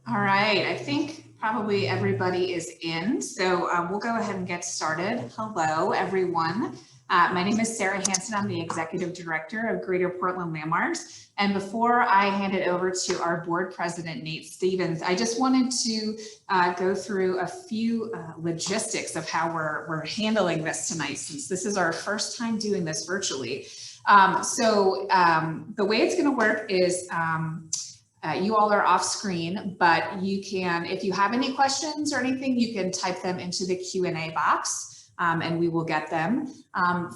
All right, I think probably everybody is in, so we'll go ahead and get started. Hello, everyone. My name is Sarah Hanson. I'm the Executive Director of Greater Portland Landmarks. And before I hand it over to our Board President, Nate Stevens, I just wanted to go through a few logistics of how we're handling this tonight, since this is our first time doing this virtually. The way it's going to work is you all are off screen, but you can, if you have any questions or anything, you can type them into the Q&A box and we will get them.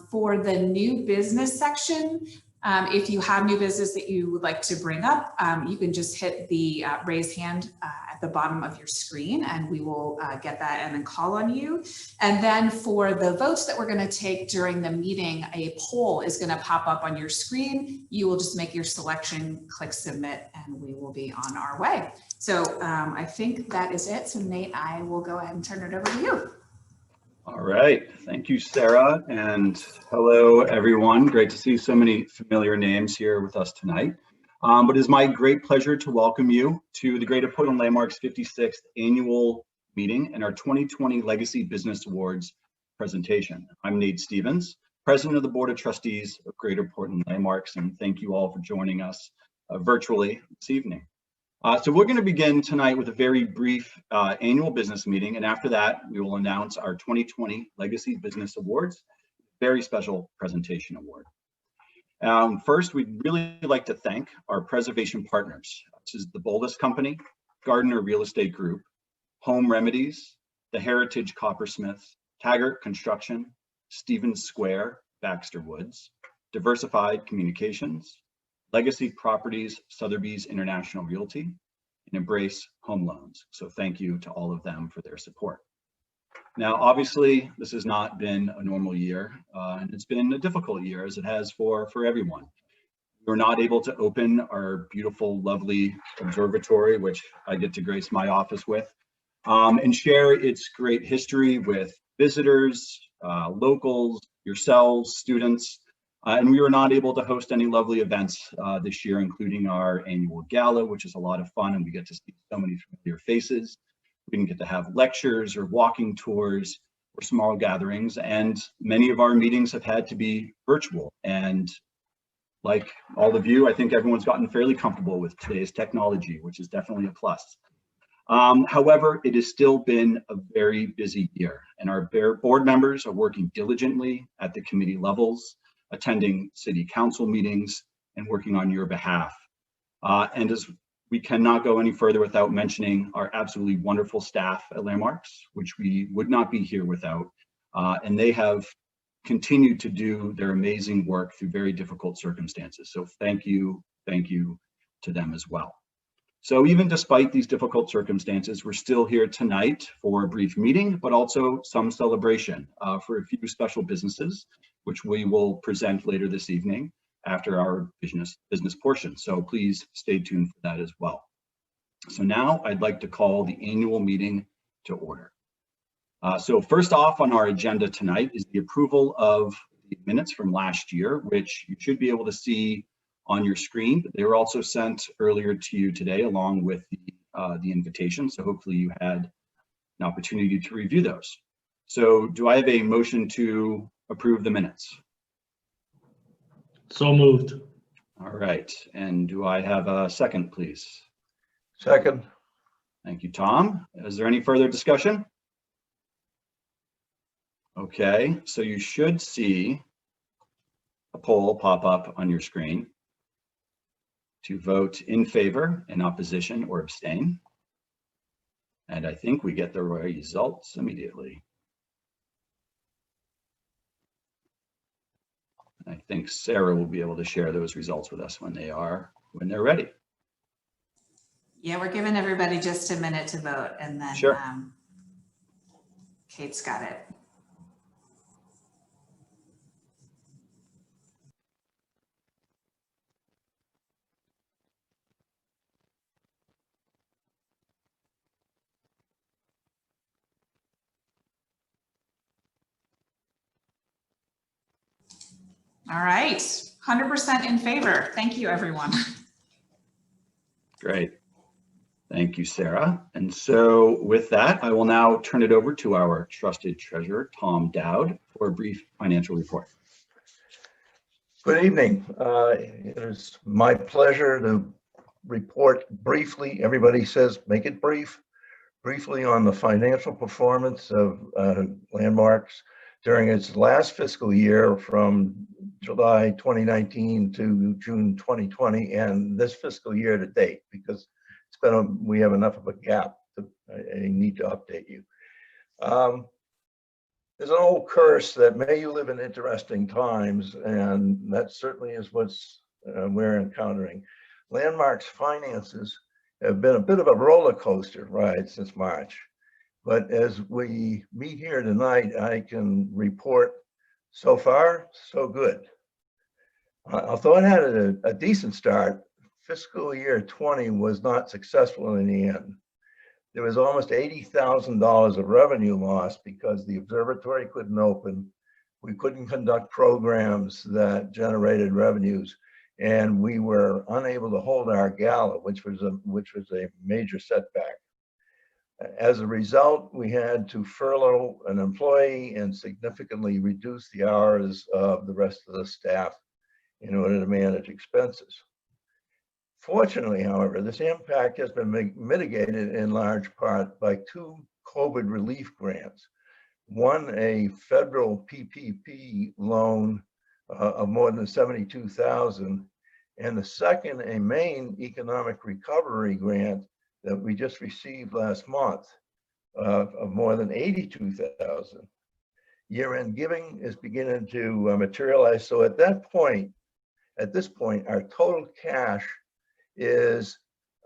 For the new business section, if you have new business that you would like to bring up, you can just hit the raise hand at the bottom of your screen and we will get that and then call on you. And then for the votes that we're going to take during the meeting, a poll is going to pop up on your screen. You will just make your selection, click submit, and we will be on our way. So I think that is it. So Nate, I will go ahead and turn it over to you. All right, thank you, Sarah, and hello, everyone. Great to see so many familiar names here with us tonight. But it is my great pleasure to welcome you to the Greater Portland Landmarks 56th Annual Meeting and our 2020 Legacy Business Awards presentation. I'm Nate Stevens, President of the Board of Trustees of Greater Portland Landmarks, and thank you all for joining us virtually this evening. So we're going to begin tonight with a very brief annual business meeting, and after that, we will announce our 2020 Legacy Business Awards, very special presentation award. First, we'd really like to thank our preservation partners. This is the Boldest Company, Gardner Real Estate Group, Home Remedies, the Heritage Coppersmiths, Taggart Construction, Stevens Square, Baxter Woods, Diversified Communications, Legacy Properties, Sotheby's International Realty, and Embrace Home Loans. So thank you to all of them for their support. Now, obviously, this has not been a normal year, and it's been a difficult year, as it has for everyone. We were not able to open our beautiful, lovely observatory, which I get to grace my office with, and share its great history with visitors, locals, yourselves, students. And we were not able to host any lovely events this year, including our annual gala, which is a lot of fun, and we get to see so many familiar faces. We didn't get to have lectures or walking tours or small gatherings, and many of our meetings have had to be virtual. And like all of you, I think everyone's gotten fairly comfortable with today's technology, which is definitely a plus. However, it has still been a very busy year, and our board members are working diligently at the committee levels, attending city council meetings, and working on your behalf. And as we cannot go any further without mentioning our absolutely wonderful staff at Landmarks, which we would not be here without. And they have continued to do their amazing work through very difficult circumstances. So thank you to them as well. So even despite these difficult circumstances, we're still here tonight for a brief meeting, but also some celebration for a few special businesses, which we will present later this evening after our business portion. So please stay tuned for that as well. So now I'd like to call the annual meeting to order. So first off on our agenda tonight is the approval of the minutes from last year, which you should be able to see on your screen. They were also sent earlier to you today along with the invitation. So hopefully you had an opportunity to review those. So do I have a motion to approve the minutes? So moved. All right, and do I have a second, please? Second. Thank you, Tom. Is there any further discussion? Okay, so you should see a poll pop up on your screen to vote in favor, in opposition, or abstain. And I think we get the results immediately. I think Sarah will be able to share those results with us when they're ready. Yeah, we're giving everybody just a minute to vote, and then sure. Kate's got it. All right, 100% in favor. Thank you, everyone. Great. Thank you, Sarah. And so with that, I will now turn it over to our trusted treasurer, Tom Dowd, for a brief financial report. Good evening. It is my pleasure to report briefly, everybody says make it briefly on the financial performance of Landmarks during its last fiscal year from July 2019 to June 2020 and this fiscal year to date, because we have enough of a gap to, I need to update you. There's an old curse that may you live in interesting times, and that certainly is what's we're encountering. Landmark's finances have been a bit of a roller coaster ride since March. But as we meet here tonight, I can report so far, so good. Although it had a decent start, fiscal year 20 was not successful in the end. There was almost $80,000 of revenue lost because the observatory couldn't open. We couldn't conduct programs that generated revenues, and we were unable to hold our gala, which was a major setback. As a result, we had to furlough an employee and significantly reduce the hours of the rest of the staff in order to manage expenses. Fortunately, however, this impact has been mitigated in large part by two COVID relief grants. One, a federal PPP loan of more than $72,000, and the second, a Maine economic recovery grant that we just received last month of more than $82,000. Year-end giving is beginning to materialize. So at this point, our total cash is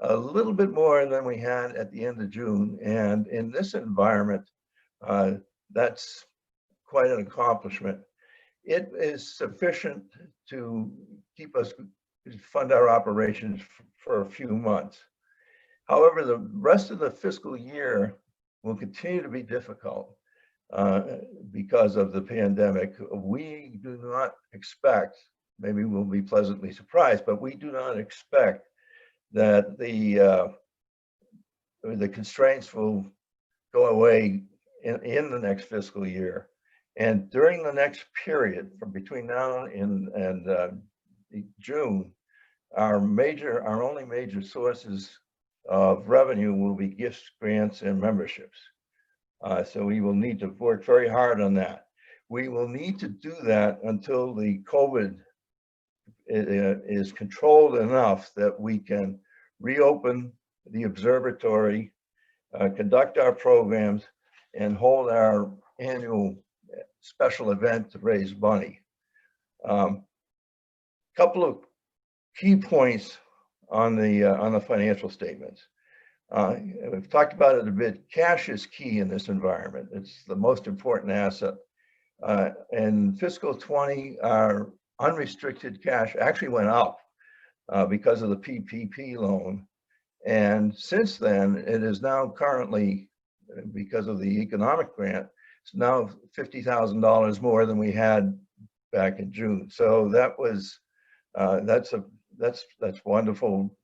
a little bit more than we had at the end of June. And in this environment, that's quite an accomplishment. It is sufficient to keep us fund our operations for a few months. However, the rest of the fiscal year will continue to be difficult because of the pandemic. We do not expect, maybe we'll be pleasantly surprised, but we do not expect that the constraints will go away in the next fiscal year. And during the next period, from between now and June, our only major sources of revenue will be gifts, grants, and memberships. So we will need to work very hard on that. We will need to do that until the COVID is controlled enough that we can reopen the observatory, conduct our programs, and hold our annual special event to raise money. Couple of key points on the financial statements. We've talked about it a bit. Cash is key in this environment. It's the most important asset. In fiscal 20, our unrestricted cash actually went up because of the PPP loan. And since then, it is now currently, because of the economic grant, it's now $50,000 more than we had back in June. So that was, that's wonderful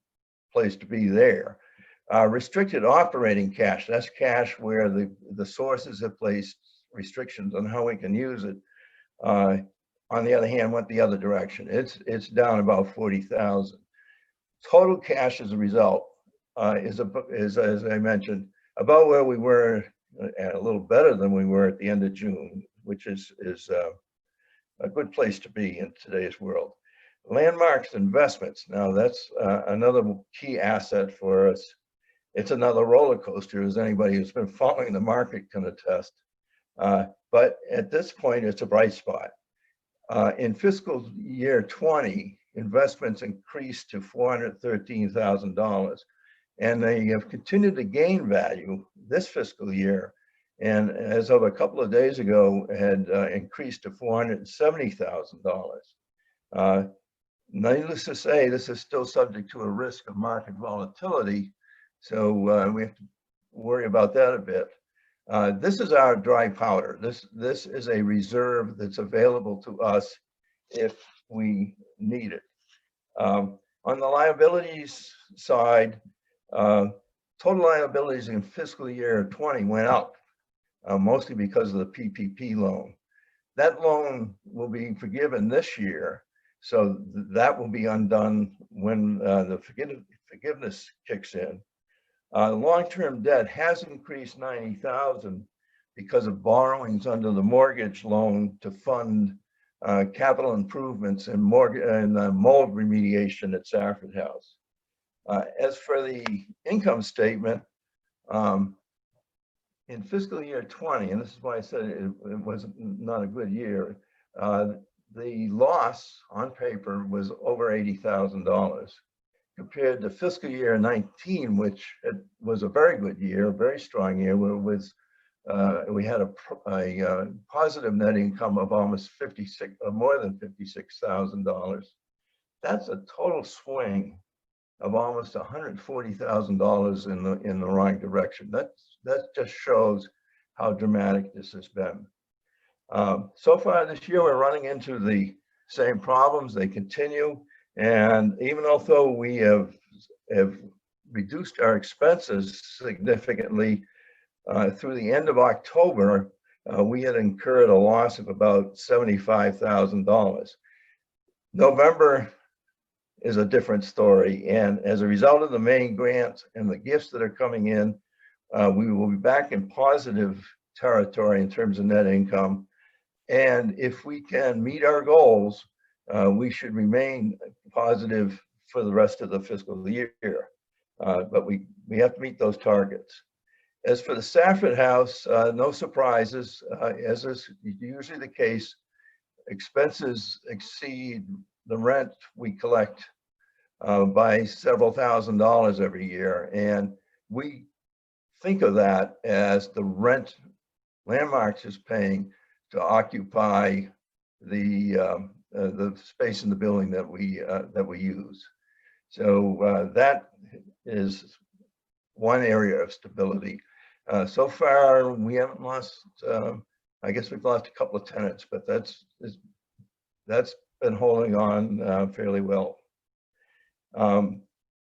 place to be there. Restricted operating cash, that's cash where the sources have placed restrictions on how we can use it. On the other hand, went the other direction. It's down about 40,000. Total cash as a result is, as I mentioned, about where we were, a little better than we were at the end of June, which is a good place to be in today's world. Landmarks investments. Now that's another key asset for us. It's another roller coaster, as anybody who's been following the market can attest. But at this point, it's a bright spot. In fiscal year 20, investments increased to $413,000, and they have continued to gain value this fiscal year. And as of a couple of days ago, had increased to $470,000. Needless to say, this is still subject to a risk of market volatility, so we have to worry about that a bit. This is our dry powder. This is a reserve that's available to us if we need it. On the liabilities side, total liabilities in fiscal year 20 went up, mostly because of the PPP loan. That loan will be forgiven this year, so that will be undone when the forgiveness kicks in. Long-term debt has increased 90,000 because of borrowings under the mortgage loan to fund capital improvements and mold remediation at Safford House. As for the income statement, in fiscal year 20, and this is why I said it was not a good year, the loss on paper was over $80,000 compared to fiscal year 19, which was a very good year, a very strong year, where it was we had a positive net income of almost more than $56,000. That's a total swing of almost $140,000 in the wrong direction. That just shows how dramatic this has been. So far this year, we're running into the same problems. They continue, and even although we have reduced our expenses significantly through the end of October, we had incurred a loss of about $75,000. November is a different story, and as a result of the main grants and the gifts that are coming in, we will be back in positive territory in terms of net income. And if we can meet our goals, we should remain positive for the rest of the fiscal year. But we have to meet those targets. As for the Safford House, no surprises. As is usually the case, expenses exceed the rent we collect by several $1,000s every year. And we think of that as the rent Landmarks is paying to occupy the space in the building that we use. So that is one area of stability. So far, we haven't lost. I guess we've lost a couple of tenants, but that's been holding on fairly well.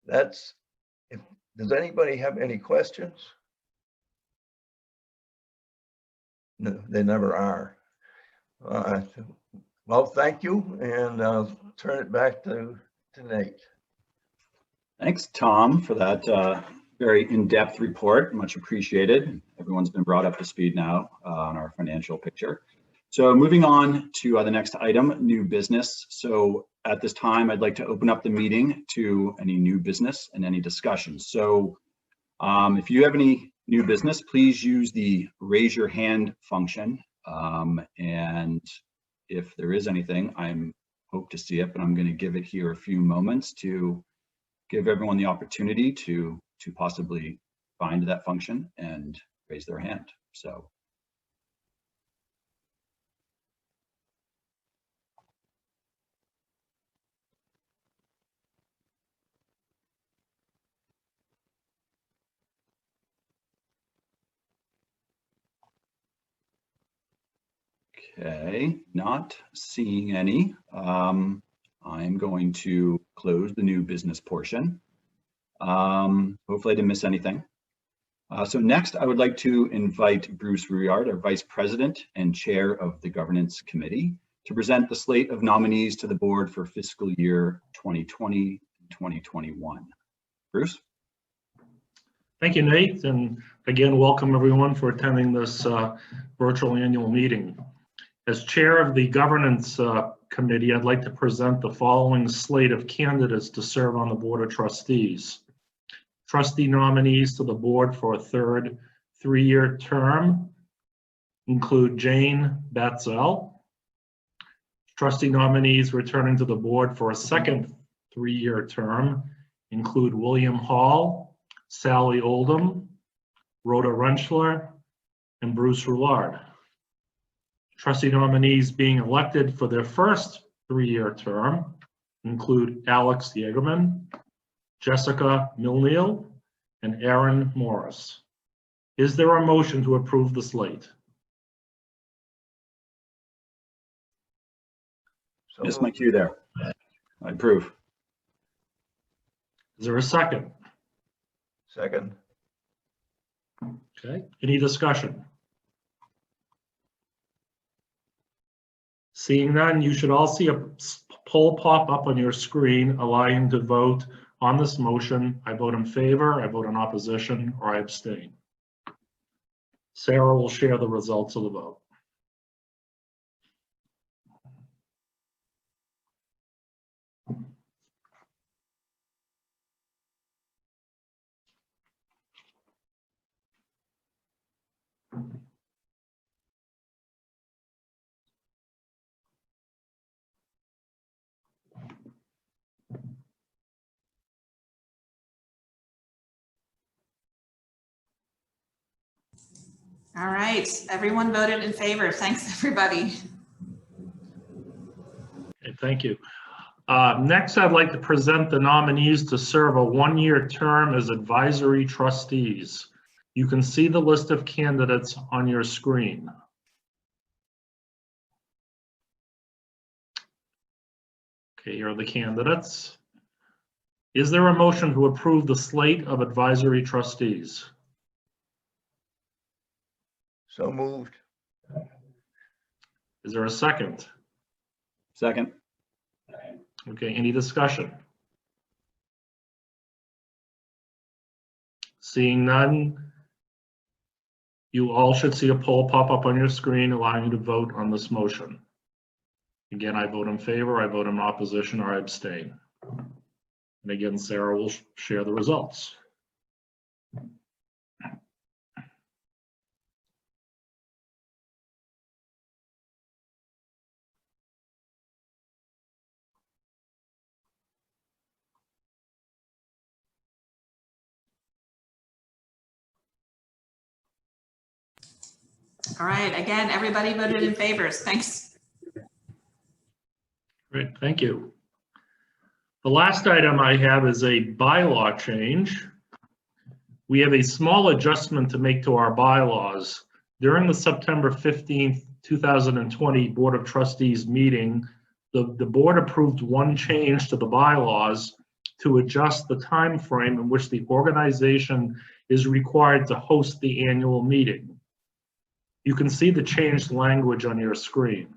Does anybody have any questions? No, they never are. Well, thank you, and I'll turn it back to Nate. Thanks, Tom, for that very in-depth report. Much appreciated. Everyone's been brought up to speed now on our financial picture. So moving on to the next item, new business. So at this time, I'd like to open up the meeting to any new business and any discussions. So if you have any new business, please use the raise your hand function. And if there is anything, I hope to see it, but I'm going to give it here a few moments to give everyone the opportunity to possibly find that function and raise their hand. So. Okay, not seeing any. I'm going to close the new business portion. Hopefully I didn't miss anything. So next, I would like to invite Bruce Rouillard, our Vice President and Chair of the Governance Committee, to present the slate of nominees to the board for fiscal year 2020-2021. Bruce? Thank you, Nate, and again, welcome everyone for attending this virtual annual meeting. As Chair of the Governance Committee, I'd like to present the following slate of candidates to serve on the Board of Trustees. Trustee nominees to the board for a third 3-year term include Jane Batzel. Trustee nominees returning to the board for a second 3-year term include William Hall, Sally Oldham, Rhoda Rentschler, and Bruce Rouillard. Trustee nominees being elected for their first 3-year term include Alex Yeagerman, Jessica Milneal, and Aaron Morris. Is there a motion to approve the slate? So Missed my cue there. I approve. Is there a second? second. Okay, any discussion? Seeing none, you should all see a poll pop up on your screen allowing you to vote on this motion. I vote in favor, I vote in opposition, or I abstain. Sarah will share the results of the vote. All right, everyone voted in favor. Thanks, everybody. Okay, thank you. Next, I'd like to present the nominees to serve a one-year term as advisory trustees. You can see the list of candidates on your screen. Okay, here are the candidates. Is there a motion to approve the slate of advisory trustees? So moved. Is there a second? Second. Okay, any discussion? Seeing none, you all should see a poll pop up on your screen allowing you to vote on this motion. Again, I vote in favor, I vote in opposition, or I abstain. And again, Sarah will share the results. All right, again, everybody voted in favor. Thanks. Great, thank you. The last item I have is a bylaw change. We have a small adjustment to make to our bylaws. During the September 15th, 2020 Board of Trustees meeting, the board approved one change to the bylaws to adjust the time frame in which the organization is required to host the annual meeting. You can see the changed language on your screen.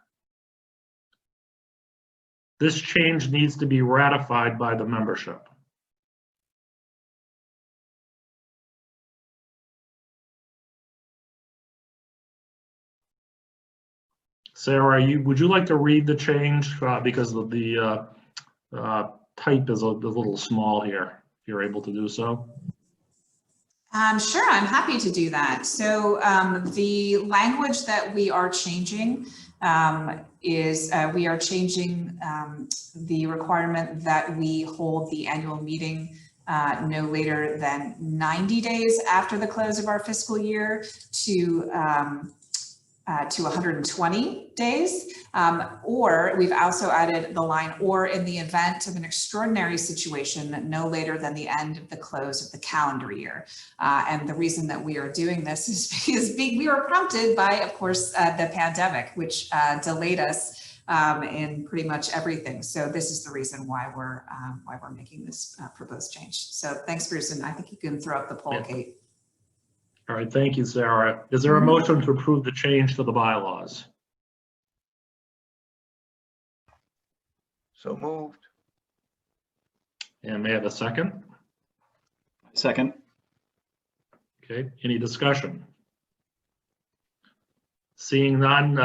This change needs to be ratified by the membership. Sarah, would you like to read the change because of the type is a little small here, if you're able to do so? Sure, I'm happy to do that. So the language that we are changing is we are changing the requirement that we hold the annual meeting no later than 90 days after the close of our fiscal year to 120 days, or we've also added the line "or in the event of an extraordinary situation no later than the end of the close of the calendar year." And the reason that we are doing this is because we were prompted by, of course, the pandemic, which delayed us in pretty much everything. So this is the reason why we're making this proposed change. So thanks, Bruce, and I think you can throw up the poll, Kate. All right, thank you, Sarah. Is there a motion to approve the change to the bylaws? So moved. And may I have a second? Second. Okay, any discussion? Seeing none,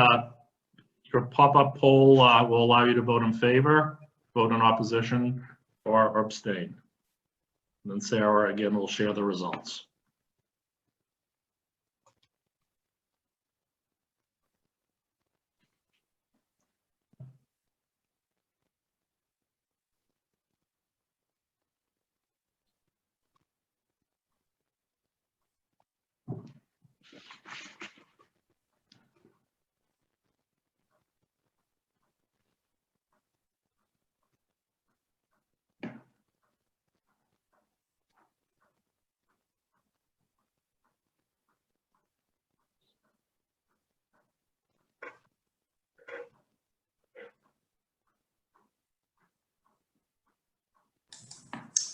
your pop-up poll will allow you to vote in favor, vote in opposition, or abstain. And then Sarah, again, will share the results.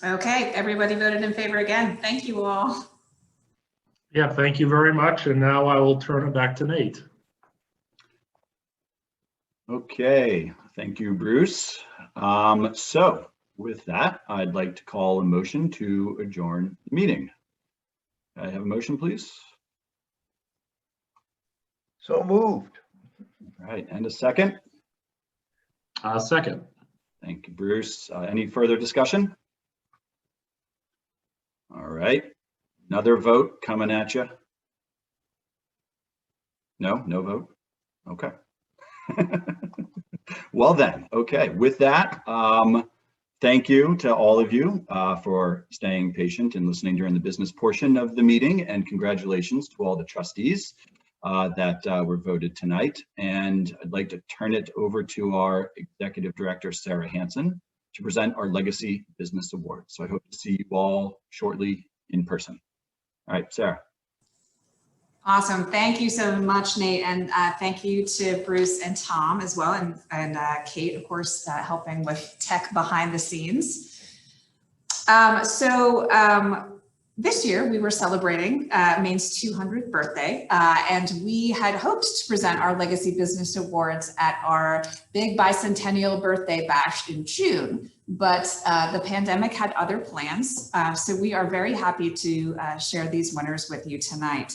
Okay, everybody voted in favor again. Thank you all. Yeah, thank you very much. And now I will turn it back to Nate. Okay, thank you, Bruce. So with that, I'd like to call a motion to adjourn the meeting. Can I have a motion, please? So moved. All right, and a second. Second. Thank you, Bruce. Any further discussion? All right, another vote coming at you. No vote? Okay. Well then, okay, with that, thank you to all of you for staying patient and listening during the business portion of the meeting, and congratulations to all the trustees that were voted tonight. And I'd like to turn it over to our Executive Director, Sarah Hansen, to present our Legacy Business Award. So I hope to see you all shortly in person. All right, Sarah. Awesome. Thank you so much, Nate. And thank you to Bruce and Tom as well. And Kate, of course, helping with tech behind the scenes. This year we were celebrating Maine's 200th birthday, and we had hoped to present our Legacy Business Awards at our big bicentennial birthday bash in June, but the pandemic had other plans. So we are very happy to share these winners with you tonight.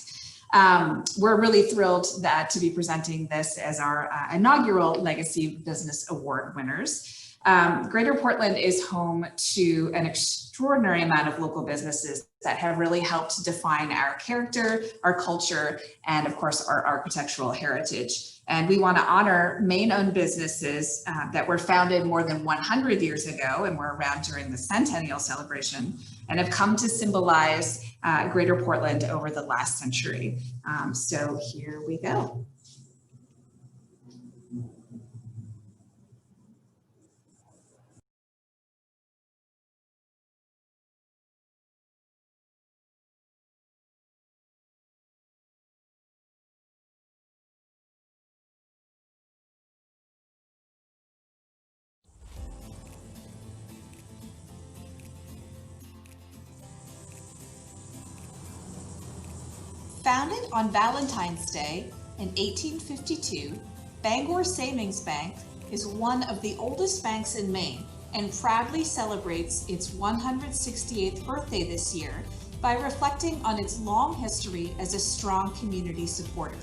We're really thrilled to be presenting this as our inaugural Legacy Business Award winners. Greater Portland is home to an extraordinary amount of local businesses that have really helped define our character, our culture, and of course, our architectural heritage. And we want to honor Maine-owned businesses that were founded more than 100 years ago and were around during the centennial celebration and have come to symbolize Greater Portland over the last century. So here we go. Founded on Valentine's Day in 1852, Bangor Savings Bank is one of the oldest banks in Maine and proudly celebrates its 168th birthday this year by reflecting on its long history as a strong community supporter.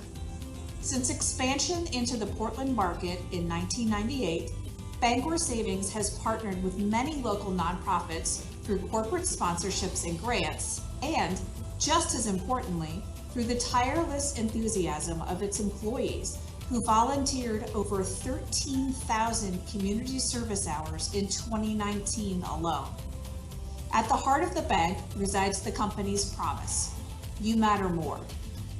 Since expansion into the Portland market in 1998, Bangor Savings has partnered with many local nonprofits through corporate sponsorships and grants, and just as importantly, through the tireless enthusiasm of its employees, who volunteered over 13,000 community service hours in 2019 alone. At the heart of the bank resides the company's promise: you matter more,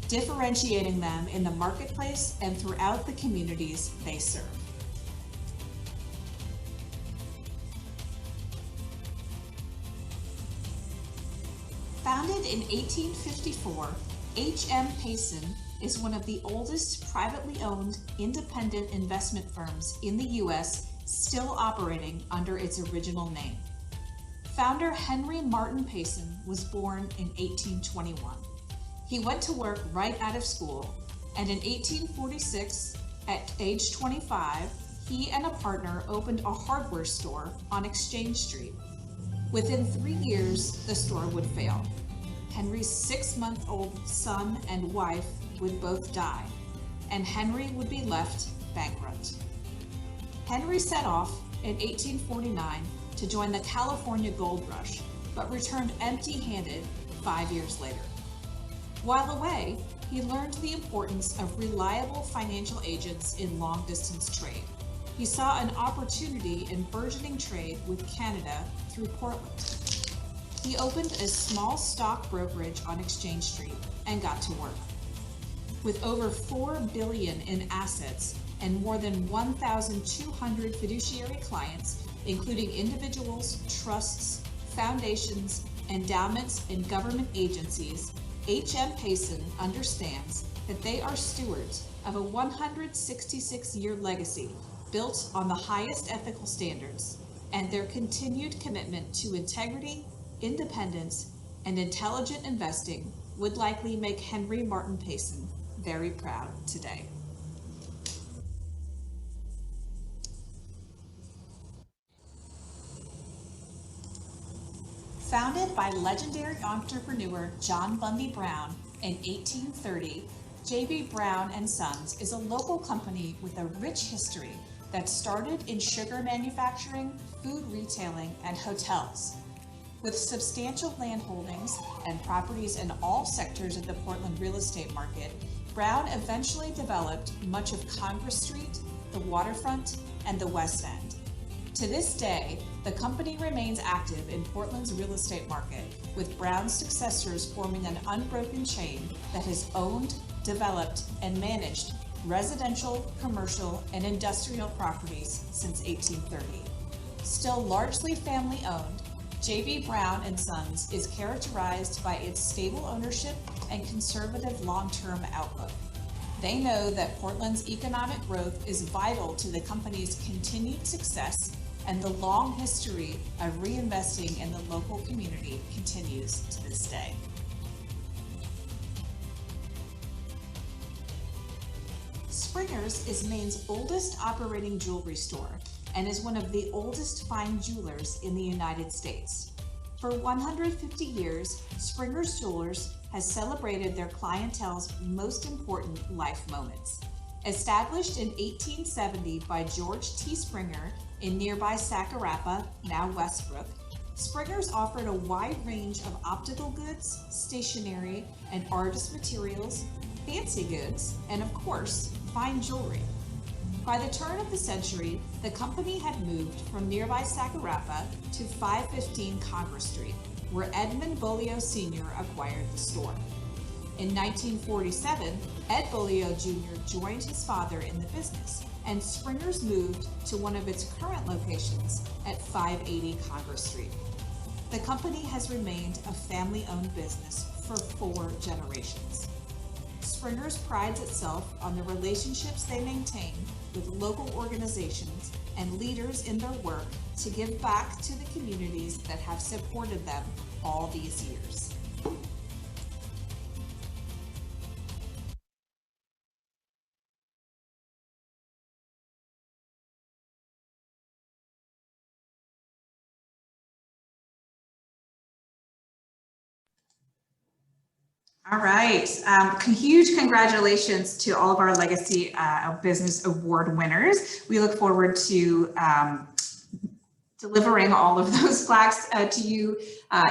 differentiating them in the marketplace and throughout the communities they serve. Founded in 1854, H.M. Payson is one of the oldest privately owned independent investment firms in the U.S. still operating under its original name. Founder Henry Martin Payson was born in 1821. He went to work right out of school, and in 1846, at age 25, he and a partner opened a hardware store on Exchange Street. Within 3 years, the store would fail. Henry's 6-month-old son and wife would both die, and Henry would be left bankrupt. Henry set off in 1849 to join the California Gold Rush, but returned empty-handed 5 years later. While away, he learned the importance of reliable financial agents in long-distance trade. He saw an opportunity in burgeoning trade with Canada through Portland. He opened a small stock brokerage on Exchange Street and got to work. With over $4 billion in assets and more than 1,200 fiduciary clients, including individuals, trusts, foundations, endowments, and government agencies, H.M. Payson understands that they are stewards of a 166-year legacy built on the highest ethical standards, and their continued commitment to integrity, independence, and intelligent investing would likely make Henry Martin Payson very proud today. Founded by legendary entrepreneur John Bundy Brown in 1830, J.B. Brown and Sons is a local company with a rich history that started in sugar manufacturing, food retailing, and hotels. With substantial land holdings and properties in all sectors of the Portland real estate market, Brown eventually developed much of Congress Street, the waterfront, and the West End. To this day, the company remains active in Portland's real estate market, with Brown's successors forming an unbroken chain that has owned, developed, and managed residential, commercial, and industrial properties since 1830. Still largely family-owned, J.B. Brown and Sons is characterized by its stable ownership and conservative long-term outlook. They know that Portland's economic growth is vital to the company's continued success, and the long history of reinvesting in the local community continues to this day. Springer's is Maine's oldest operating jewelry store and is one of the oldest fine jewelers in the United States. For 150 years, Springer's Jewelers has celebrated their clientele's most important life moments. Established in 1870 by George T. Springer in nearby Sacarapa, now Westbrook, Springer's offered a wide range of optical goods, stationery, and artist materials, fancy goods, and of course, fine jewelry. By the turn of the century, the company had moved from nearby Sacarapa to 515 Congress Street, where Edmund Beaulieu Sr. acquired the store. In 1947, Ed Beaulieu Jr. joined his father in the business, and Springer's moved to one of its current locations at 580 Congress Street. The company has remained a family-owned business for 4 generations. Springer's prides itself on the relationships they maintain with local organizations and leaders in their work to give back to the communities that have supported them all these years. All right, huge congratulations to all of our Legacy Business Award winners. We look forward to delivering all of those plaques to you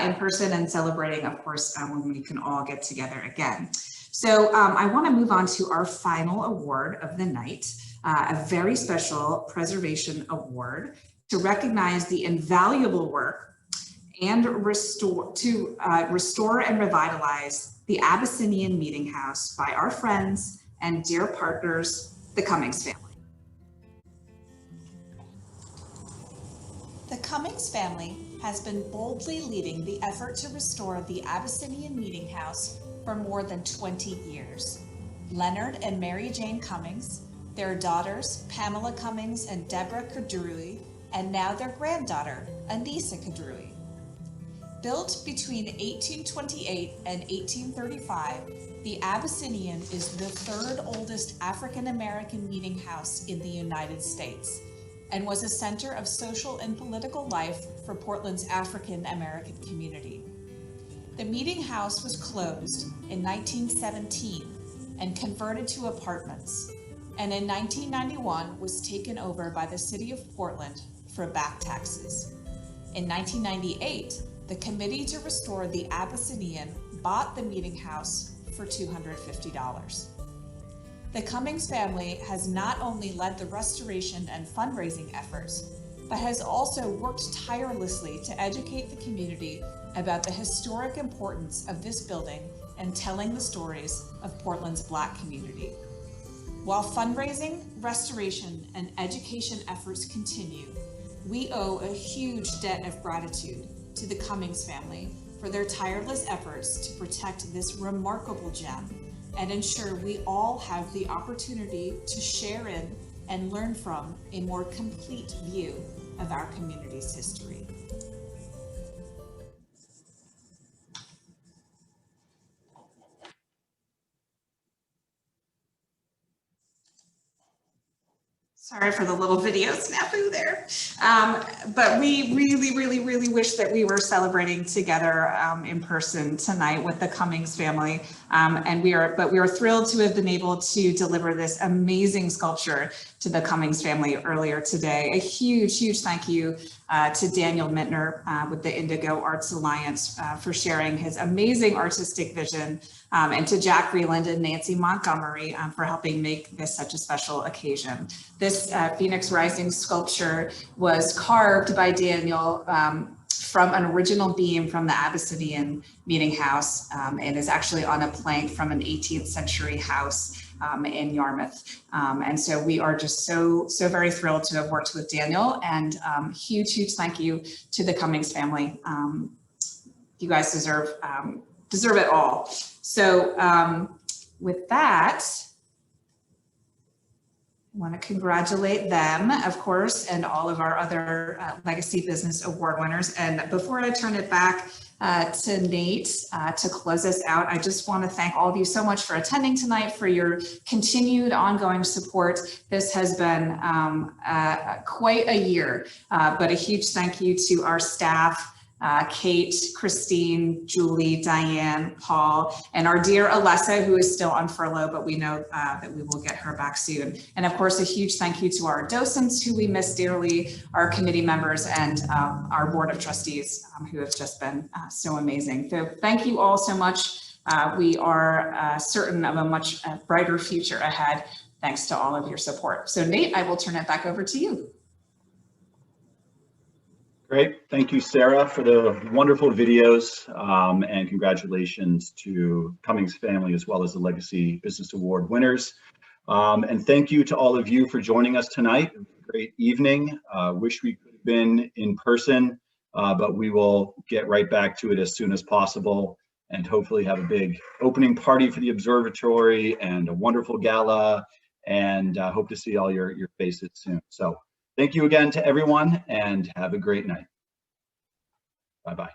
in person and celebrating, of course, when we can all get together again. So I want to move on to our final award of the night, a very special preservation award to recognize the invaluable work and restore and revitalize the Abyssinian Meeting House by our friends and dear partners, the Cummings family. The Cummings family has been boldly leading the effort to restore the Abyssinian Meeting House for more than 20 years. Leonard and Mary Jane Cummings, their daughters, Pamela Cummings and Deborah Kadrui, and now their granddaughter, Anissa Kadrui. Built between 1828 and 1835, the Abyssinian is the 3rd oldest African-American meeting house in the United States and was a center of social and political life for Portland's African-American community. The meeting house was closed in 1917 and converted to apartments, and in 1991 was taken over by the City of Portland for back taxes. In 1998, the Committee to Restore the Abyssinian bought the meeting house for $250. The Cummings family has not only led the restoration and fundraising efforts, but has also worked tirelessly to educate the community about the historic importance of this building and telling the stories of Portland's Black community. While fundraising, restoration, and education efforts continue, we owe a huge debt of gratitude to the Cummings family for their tireless efforts to protect this remarkable gem and ensure we all have the opportunity to share in and learn from a more complete view of our community's history. Sorry for the little video snafu there. But we really wish that we were celebrating together in person tonight with the Cummings family. And we are thrilled to have been able to deliver this amazing sculpture to the Cummings family earlier today. A huge thank you to Daniel Mintner with the Indigo Arts Alliance for sharing his amazing artistic vision, and to Jack Freeland and Nancy Montgomery for helping make this such a special occasion. This Phoenix Rising sculpture was carved by Daniel from an original beam from the Abyssinian Meeting House, and is actually on a plank from an 18th century house in Yarmouth. And so we are just so very thrilled to have worked with Daniel, and huge thank you to the Cummings family. You guys deserve it all. So with that, I want to congratulate them, of course, and all of our other Legacy Business Award winners. And before I turn it back to Nate to close us out, I just want to thank all of you so much for attending tonight, for your continued ongoing support. This has been quite a year, but a huge thank you to our staff, Kate, Christine, Julie, Diane, Paul, and our dear Alessa, who is still on furlough, but we know that we will get her back soon. And of course, a huge thank you to our docents who we miss dearly, our committee members, and our board of trustees who have just been so amazing. So thank you all so much. We are certain of a much brighter future ahead, thanks to all of your support. So Nate, I will turn it back over to you. Great. Thank you, Sarah, for the wonderful videos, and congratulations to Cummings family as well as the Legacy Business Award winners. And thank you to all of you for joining us tonight. Great evening. Wish we could have been in person, but we will get right back to it as soon as possible, and hopefully have a big opening party for the observatory and a wonderful gala, and hope to see all your faces soon. So thank you again to everyone, and have a great night. Bye-bye.